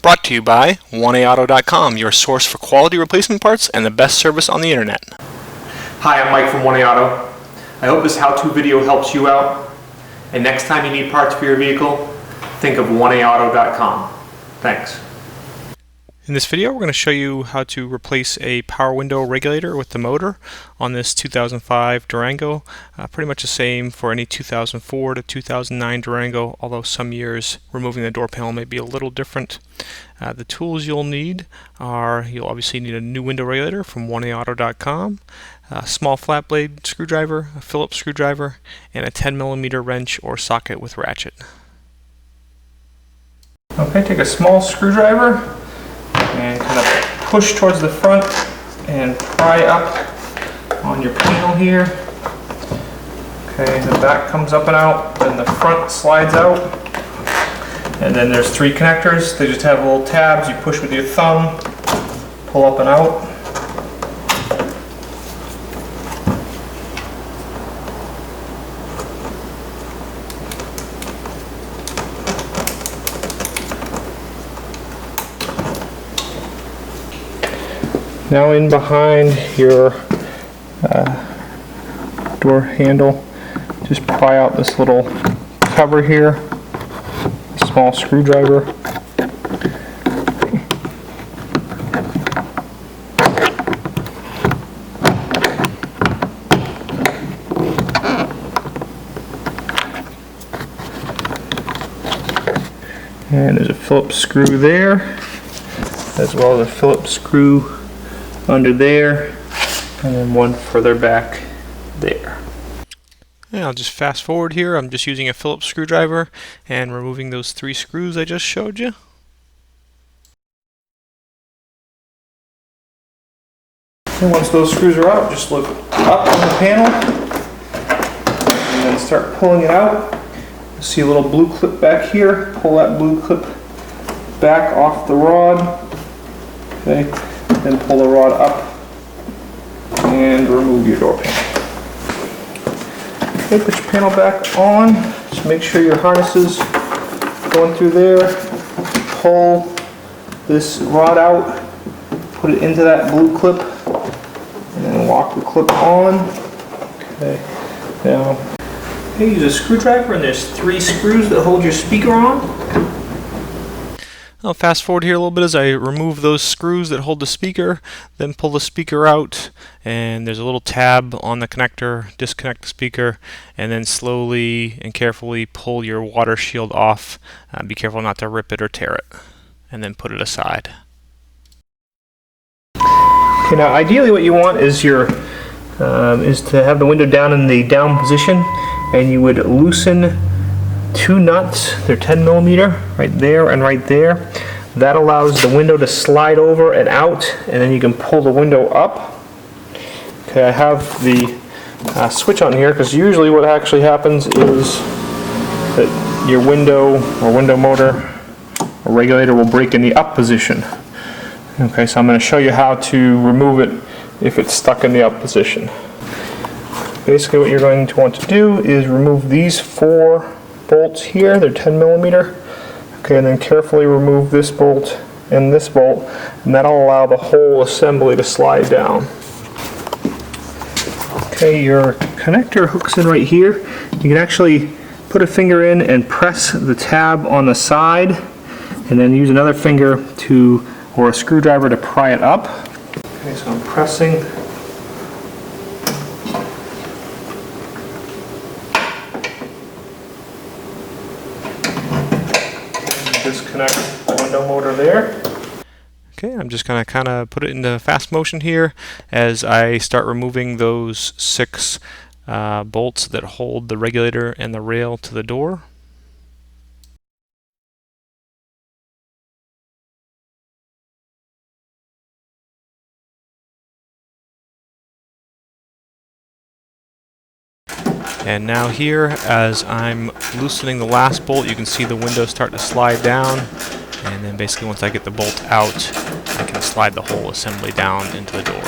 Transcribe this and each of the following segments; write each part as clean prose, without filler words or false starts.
Brought to you by 1AAuto.com, your source for quality replacement parts and the best service on the internet. Hi, I'm Mike from 1AAuto. I hope this how-to video helps you out. And next time you need parts for your vehicle, think of 1AAuto.com. Thanks. In this video, we're going to show you how to replace a power window regulator with the motor on this 2005 Durango. Pretty much the same for any 2004 to 2009 Durango, although some years removing the door panel may be a little different. The tools you'll need are, you'll obviously need a new window regulator from 1AAuto.com, a small flat blade screwdriver, a Phillips screwdriver, and a 10mm wrench or socket with ratchet. Okay, take a small screwdriver and kind of push towards the front and pry up on your panel here. Okay, the back comes up and out, then the front slides out. And then there's three connectors. They just have little tabs. You push with your thumb, pull up and out. Now in behind your door handle, just pry out this little cover here, small screwdriver. And there's a Phillips screw there, as well as a Phillips screw under there, and then one further back there. And I'll just fast forward here. I'm just using a Phillips screwdriver and removing those three screws I just showed you. And once those screws are out, just look up on the panel and then start pulling it out. You'll see a little blue clip back here. Pull that blue clip back off the rod. Okay. Then pull the rod up and remove your door panel. Okay, put your panel back on. Just make sure your harness is going through there. Pull this rod out, put it into that blue clip, and then lock the clip on. Okay, now use a screwdriver, and there's three screws that hold your speaker on. I'll fast forward here a little bit as I remove those screws that hold the speaker, then pull the speaker out, and there's a little tab on the connector, disconnect the speaker, and then slowly and carefully pull your water shield off. Be careful not to rip it or tear it, and then put it aside. Okay, now ideally what you want is is to have the window down in the down position, and you would loosen two nuts. They're 10mm right there and right there. That allows the window to slide over and out, and then you can pull the window up. Okay, I have the switch on here because usually what actually happens is that your window or window motor or regulator will break in the up position. Okay, so I'm going to show you how to remove it if it's stuck in the up position. Basically what you're going to want to do is remove these four bolts here. They're 10mm. Okay, and then carefully remove this bolt and this bolt, and that'll allow the whole assembly to slide down. Okay, your connector hooks in right here. You can actually put a finger in and press the tab on the side, and then use another finger or a screwdriver to pry it up. Okay, so I'm pressing. Disconnect the window motor there. Okay, I'm just going to kind of put it into fast motion here as I start removing those six bolts that hold the regulator and the rail to the door. And now here, as I'm loosening the last bolt, you can see the window start to slide down, and then basically once I get the bolt out, I can slide the whole assembly down into the door.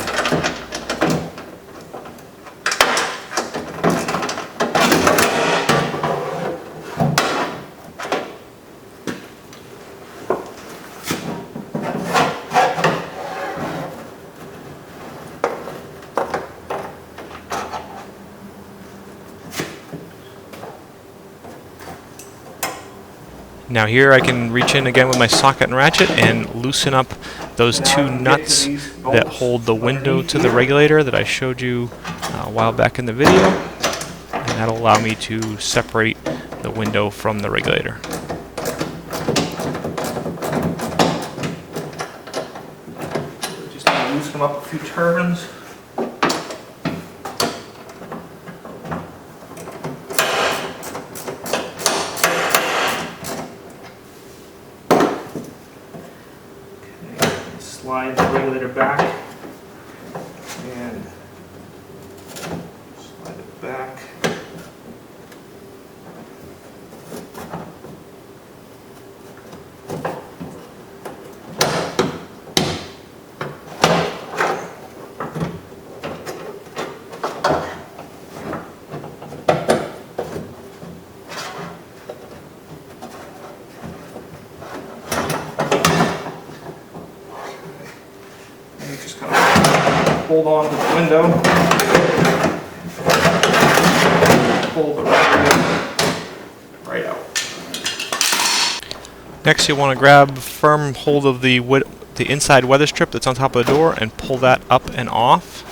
Now here I can reach in again with my socket and ratchet and loosen up those two nuts that hold the window to the regulator that I showed you a while back in the video, and that'll allow me to separate the window from the regulator. Just need to loosen them up a few turns. Slide the regulator back and slide it back. Just kind of hold on to the window, pull the regulator right out. Next, you'll want to grab firm hold of the inside weather strip that's on top of the door and pull that up and off.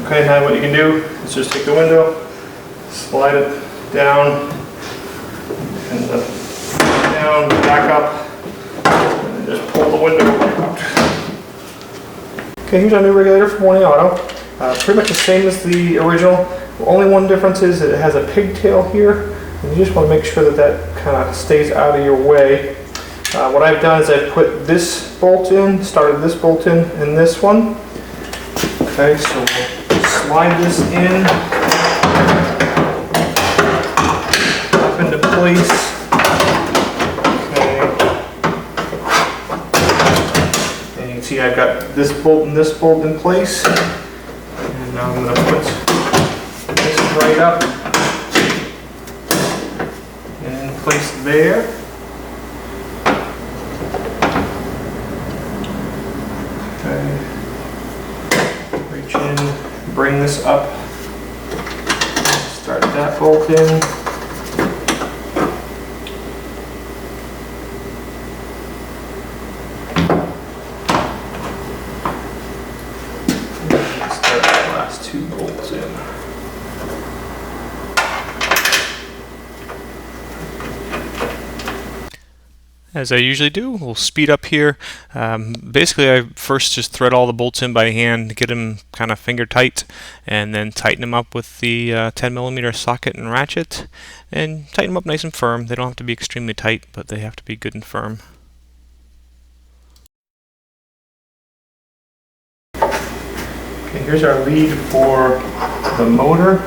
Okay, now what you can do is just take the window, slide it down, and down, back up, and then just pull the window back out. Okay, here's our new regulator for Warning Auto. Pretty much the same as the original. Only one difference is that it has a pigtail here, and you just want to make sure that that kind of stays out of your way. What I've done is I've put this bolt in, started this bolt in, and this one. Okay, so we'll slide this in, up into place. Okay. And you can see I've got this bolt and this bolt in place. And now I'm going to put this right up and in place there. Okay. Reach in, bring this up, start that bolt in. And start the last two bolts in. As I usually do, we'll speed up here. Basically, I first just thread all the bolts in by hand, get them kind of finger tight, and then tighten them up with the 10mm socket and ratchet, and tighten them up nice and firm. They don't have to be extremely tight, but they have to be good and firm. Okay, here's our lead for the motor.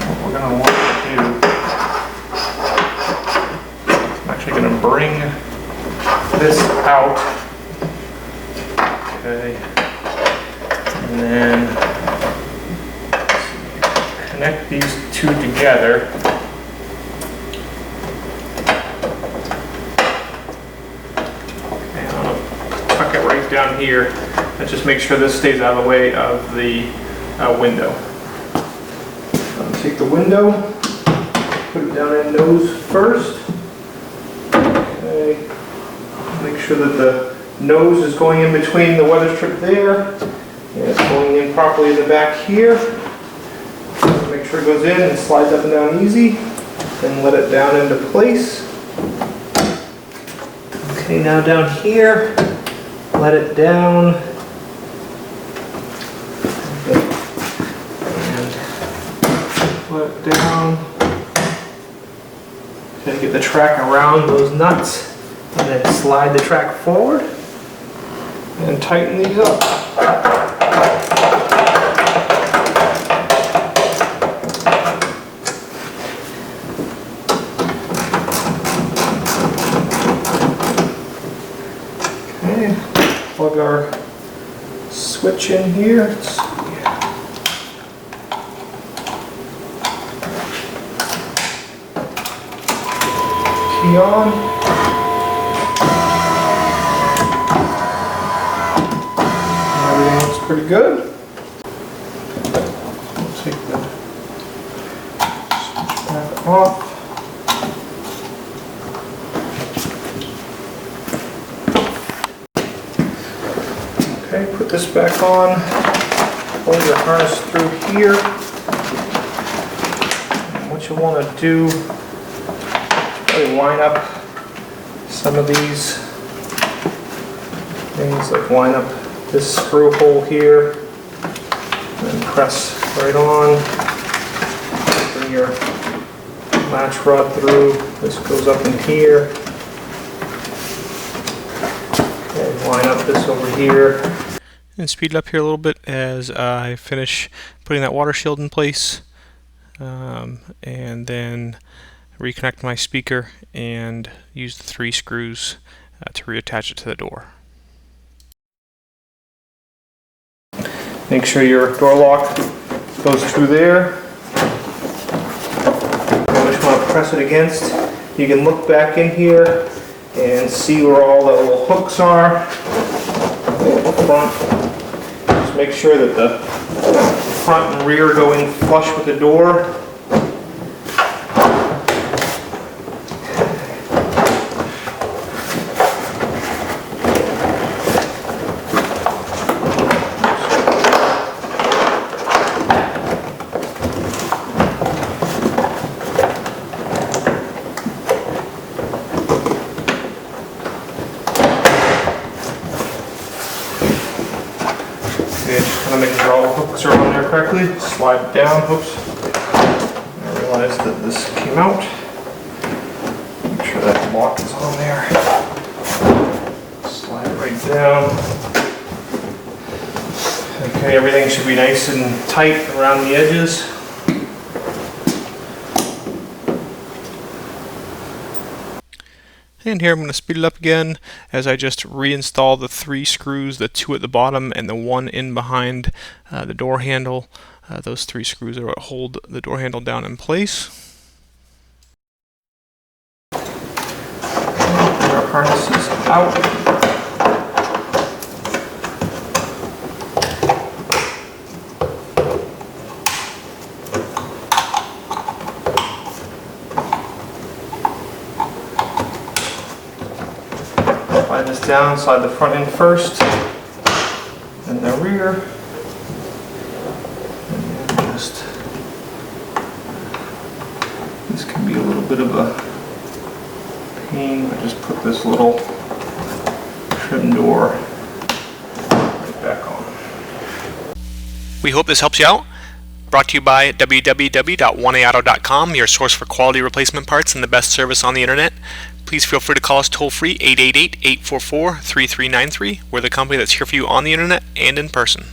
What we're going to want to do, I'm actually going to bring this out. Okay, and then connect these two together. Tuck it right down here and just make sure this stays out of the way of the window. Take the window, put it down in nose first. Okay. Make sure that the nose is going in between the weather strip there, and it's going in properly in the back here. Make sure it goes in and slides up and down easy, and let it down into place. Okay, now down here, let it down. Okay. And let it down. Okay, get the track around those nuts, and then slide the track forward and tighten these up. Okay, plug our switch in here. Key on. pretty good. We'll take the switch back off. Okay, put this back on. Hold your harness through here. And what you want to do is probably line up some of these things, like line up this screw hole here, and press right on. Bring your latch rod through. This goes up in here. Okay, line up this over here. And speed it up here a little bit as I finish putting that water shield in place, and then reconnect my speaker and use the 3 screws to reattach it to the door. Make sure your door lock goes through there. You just want to press it against. You can look back in here and see where all the little hooks are up front. Just make sure that the front and rear go in flush with the door. Just kind of making sure all the hooks are on there correctly. Slide it down. Oops. I realized that this came out. Make sure that lock is on there. Slide it right down. Okay, everything should be nice and tight around the edges. And here I'm going to speed it up again as I just reinstall the 3 screws, the 2 at the bottom and the 1 in behind the door handle. Those 3 screws are what hold the door handle down in place. Our harness is out. Slide this down, slide the front in first, then the rear, and then just, this can be a little bit of a pain, but just put this little trim door right back on. We hope this helps you out. Brought to you by www.1aauto.com, your source for quality replacement parts and the best service on the internet. Please feel free to call us toll-free 888-844-3393. We're the company that's here for you on the internet and in person.